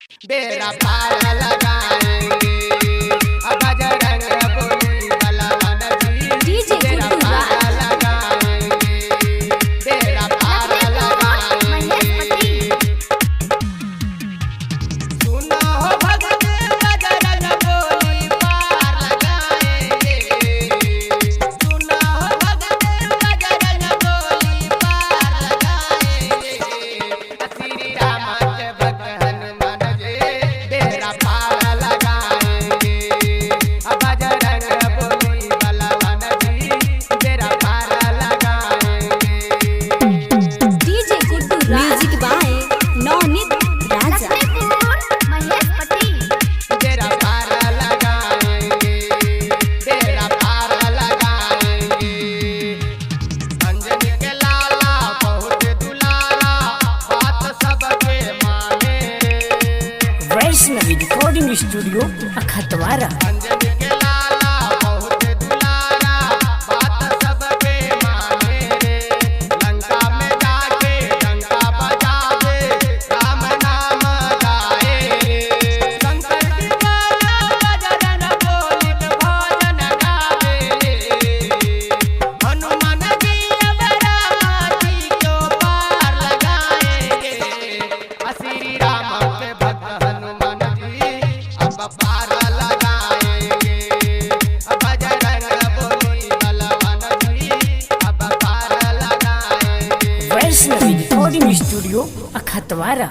बेड़ा पार लगाएंगे अब बजरंग बली बलवान जी बेड़ा पार लगाएंगे बेड़ा पार लगाएंगे। सुनो हो भगत बजरंग बली पार लगाएंगे सुनो हो भगत बजरंग बली पार लगाएंगे श्री राम के भक्त हनुमान जी बेड़ा पार लगाएंगे अब बजरंग बली बलवान जी बेड़ा पार लगाएंगे। DJ Guddu music by Navneet Raja बेड़ा पार लगाएंगे बेड़ा पार लगाएंगे। अंजनी के लाला बहुत दुलारा बात सबके माने वैष्णवी रिकॉर्डिंग स्टूडियो अखतवारा। अंजनी के लाला बहुत दुलारा बात सबके माने रे लंका में जाके डंका बजा दे राम नाम गाए रे शंकर दीवाना बजरंग बली के भजन गावे हनुमान जी अब राम जी को पार लगाएंगे श्री राम के भक्त हनुमान जी अब पार लगाएंगे अब बजरंग बली बलवान जी अब पार लगाएंगे। Vaishnavi recording studio अखतवारा।